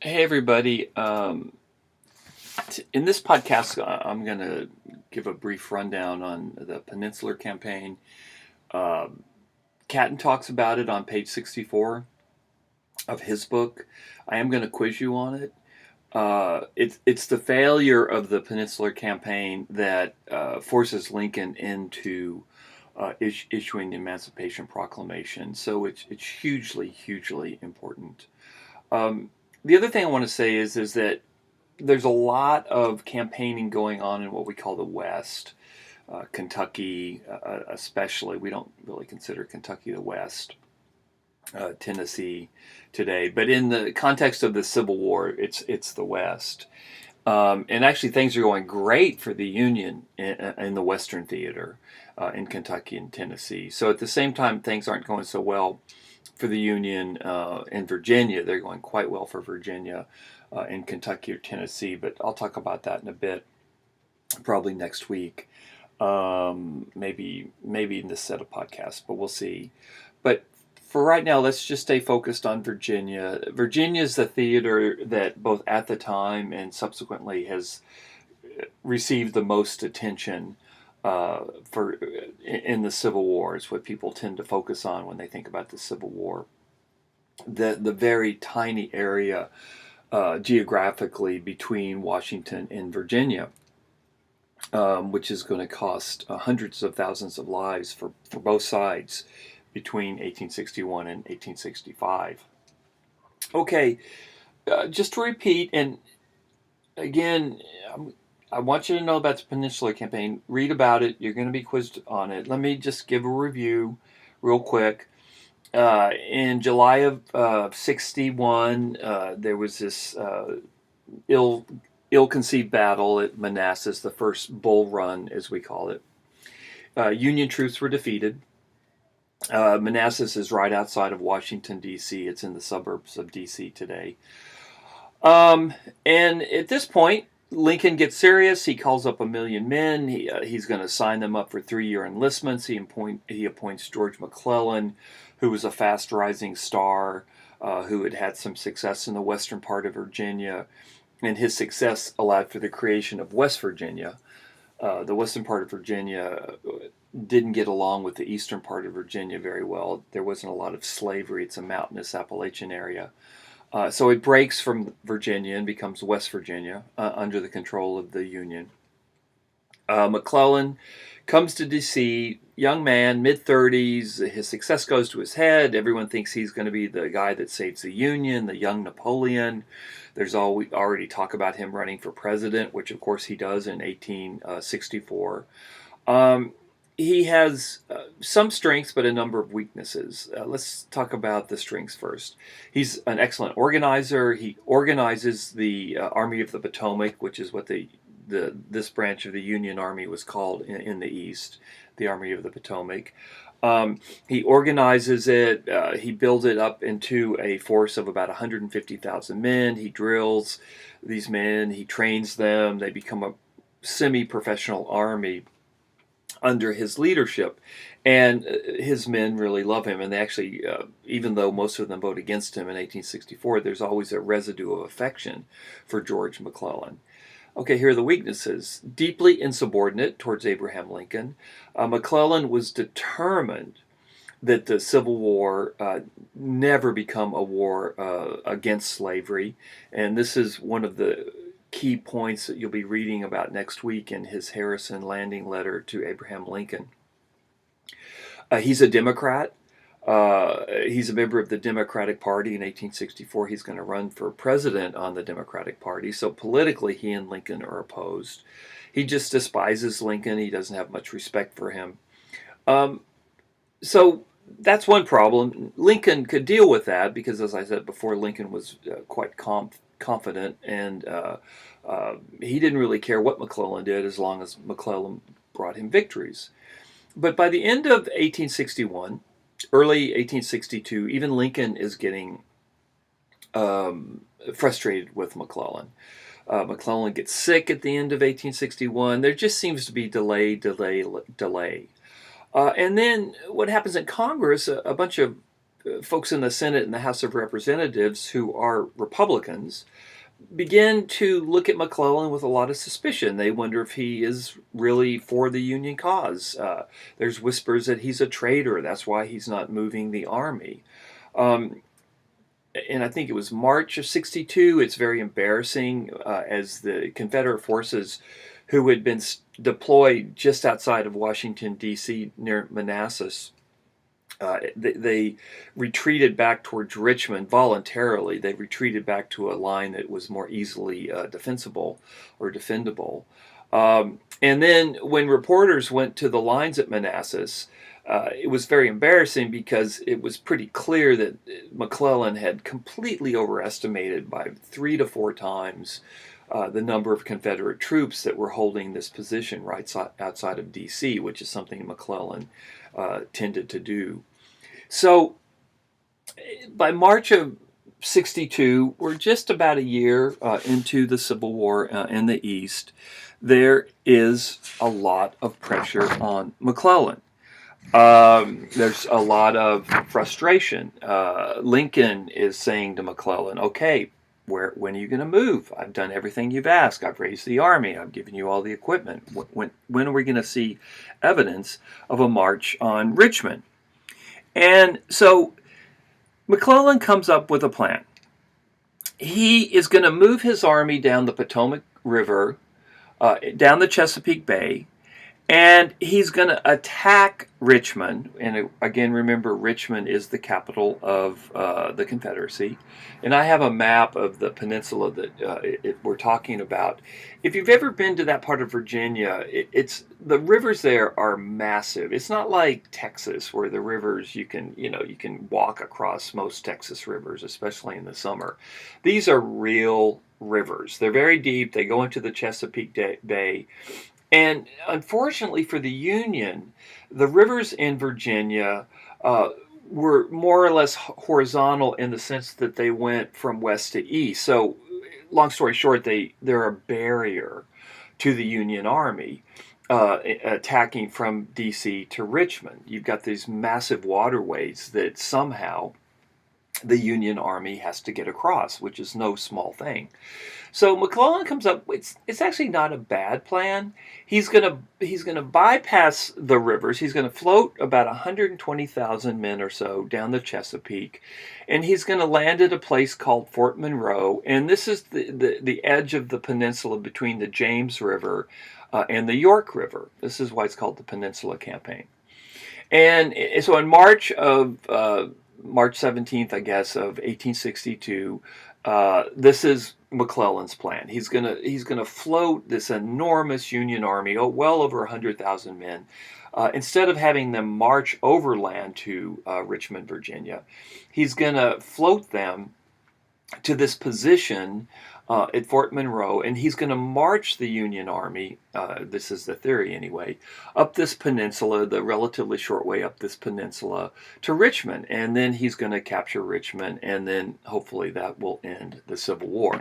Hey everybody. In this podcast, I'm going to give a brief rundown on the Peninsular Campaign. Um, Catton talks about it on page 64 of his book. I am going to quiz you on it. It's the failure of the Peninsular Campaign that forces Lincoln into issuing the Emancipation Proclamation. So it's hugely important. Um, the other thing I want to say is that there's a lot of campaigning going on in what we call the West. Kentucky, especially. We don't really consider Kentucky the West. Tennessee today, but in the context of the Civil War, it's the West. And actually, things are going great for the Union in the Western Theater in Kentucky and Tennessee. So at the same time, things aren't going so well for the Union in Virginia. They're going quite well for Virginia in Kentucky or Tennessee, but I'll talk about that in a bit, probably next week. Maybe in this set of podcasts, but we'll see. But for right now, let's just stay focused on Virginia. Virginia is the theater that both at the time and subsequently has received the most attention for in the Civil War. It's what people tend to focus on when they think about the Civil War. The very tiny area geographically between Washington and Virginia, which is going to cost hundreds of thousands of lives for both sides between 1861 and 1865. Okay, just to repeat, and again, I want you to know about the Peninsular Campaign. Read about it. You're going to be quizzed on it. Let me just give a review real quick. In July of 61, there was this ill ill-conceived battle at Manassas, the first Bull Run, as we call it. Union troops were defeated. Manassas is right outside of Washington, D.C. It's in the suburbs of D.C. today. And at this point, Lincoln gets serious. He calls up 1,000,000 men. He's going to sign them up for 3-year enlistments. He appoints George McClellan, who was a fast-rising star, who had some success in the western part of Virginia. And his success allowed for the creation of West Virginia. The western part of Virginia didn't get along with the eastern part of Virginia very well. There wasn't a lot of slavery. It's a mountainous Appalachian area. So it breaks from Virginia and becomes West Virginia under the control of the Union. McClellan comes to D.C., young man, mid-30s. His success goes to his head. Everyone thinks he's going to be the guy that saves the Union, the young Napoleon. There's already talk about him running for president, which of course he does in 1864. He has some strengths, but a number of weaknesses. Let's talk about the strengths first. He's an excellent organizer. He organizes the Army of the Potomac, which is what this branch of the Union Army was called in the East, the Army of the Potomac. He organizes it. He builds it up into a force of about 150,000 men. He drills these men. He trains them. They become a semi-professional army under his leadership, and his men really love him. And they actually, even though most of them vote against him in 1864, there's always a residue of affection for George McClellan. Okay, here are the weaknesses. Deeply insubordinate towards Abraham Lincoln. McClellan was determined that the Civil War never become a war against slavery, and this is one of the key points that you'll be reading about next week in his Harrison Landing letter to Abraham Lincoln. He's a Democrat. He's a member of the Democratic Party. In 1864, he's going to run for president on the Democratic Party. So politically, he and Lincoln are opposed. He just despises Lincoln. He doesn't have much respect for him. So that's one problem. Lincoln could deal with that because, as I said before, Lincoln was quite confident, and he didn't really care what McClellan did as long as McClellan brought him victories. But by the end of 1861, early 1862, even Lincoln is getting frustrated with McClellan. McClellan gets sick at the end of 1861. There just seems to be delay. And then what happens in Congress, a bunch of folks in the Senate and the House of Representatives who are Republicans begin to look at McClellan with a lot of suspicion. They wonder if he is really for the Union cause. There's whispers that he's a traitor. That's why he's not moving the army. Um, and I think it was March of '62. It's very embarrassing as the Confederate forces who had been deployed just outside of Washington, D.C., near Manassas, they retreated back towards Richmond voluntarily. They retreated back to a line that was more easily defensible or defendable. And then when reporters went to the lines at Manassas, it was very embarrassing because it was pretty clear that McClellan had completely overestimated by 3 to 4 times the number of Confederate troops that were holding this position right outside of D.C., which is something McClellan tended to do. So by March of '62, we're just about a year into the Civil War in the East. There is a lot of pressure on McClellan. There's a lot of frustration. Lincoln is saying to McClellan, okay, when are you going to move? I've done everything you've asked. I've raised the army. I've given you all the equipment. When are we going to see evidence of a march on Richmond? And so McClellan comes up with a plan. He is going to move his army down the Potomac River, down the Chesapeake Bay, and he's going to attack Richmond. And again, remember, Richmond is the capital of the Confederacy. And I have a map of the peninsula that we're talking about. If you've ever been to that part of Virginia, it's the rivers there are massive. It's not like Texas, where the rivers you can walk across most Texas rivers, especially in the summer. These are real rivers. They're very deep. They go into the Chesapeake Bay. And unfortunately for the Union, the rivers in Virginia were more or less horizontal in the sense that they went from west to east. So, long story short, they're a barrier to the Union Army attacking from D.C. to Richmond. You've got these massive waterways that somehow the Union Army has to get across, which is no small thing. So McClellan comes up. It's actually not a bad plan. He's gonna bypass the rivers. He's gonna float about 120,000 men or so down the Chesapeake, and he's gonna land at a place called Fort Monroe. And this is the edge of the peninsula between the James River and the York River. This is why it's called the Peninsula Campaign. And so in March 17th, I guess, of 1862, this is McClellan's plan. He's gonna float this enormous Union army, well over 100,000 men. Instead of having them march overland to Richmond, Virginia, he's gonna float them to this position at Fort Monroe, and he's going to march the Union Army, this is the theory anyway, up this peninsula, the relatively short way up this peninsula, to Richmond. And then he's going to capture Richmond, and then hopefully that will end the Civil War.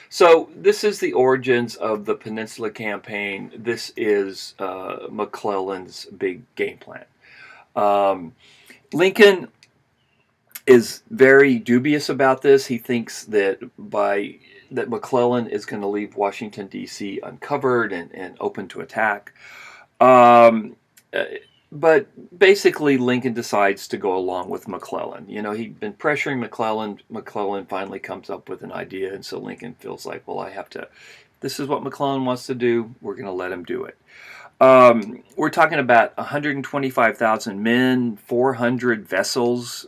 So this is the origins of the Peninsula Campaign. This is McClellan's big game plan. Lincoln is very dubious about this. He thinks that McClellan is going to leave Washington, D.C. uncovered and open to attack. But basically, Lincoln decides to go along with McClellan. He'd been pressuring McClellan. McClellan finally comes up with an idea, and so Lincoln feels like, well, this is what McClellan wants to do. We're going to let him do it. We're talking about 125,000 men, 400 vessels,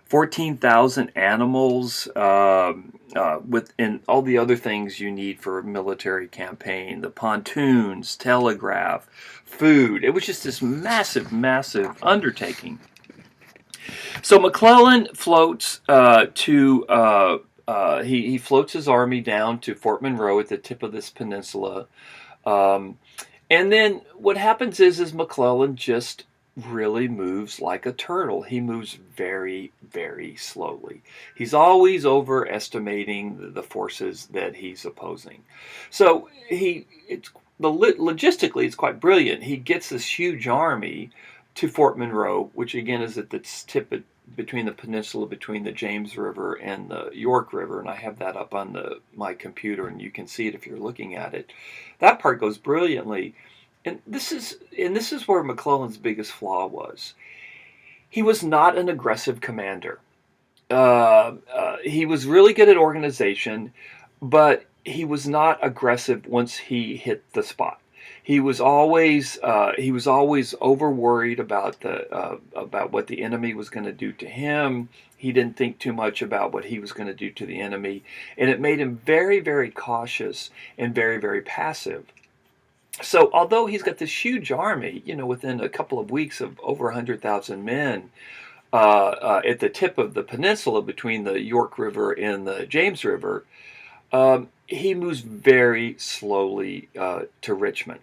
14,000 animals, and all the other things you need for a military campaign, the pontoons, telegraph, food. It was just this massive, massive undertaking. So McClellan floats he floats his army down to Fort Monroe at the tip of this peninsula. And then what happens is McClellan just really moves like a turtle. He moves very, very slowly. He's always overestimating the forces that he's opposing. So logistically, it's quite brilliant. He gets this huge army to Fort Monroe, which again is at the tip between the peninsula between the James River and the York River, and I have that up on my computer, and you can see it if you're looking at it. That part goes brilliantly, and this is where McClellan's biggest flaw was. He was not an aggressive commander. He was really good at organization, but he was not aggressive once he hit the spot. He was always over worried about what the enemy was going to do to him. He didn't think too much about what he was going to do to the enemy, and it made him very, very cautious and very, very passive. So although he's got this huge army, within a couple of weeks of over 100,000 men at the tip of the peninsula between the York River and the James River, he moves very slowly to Richmond.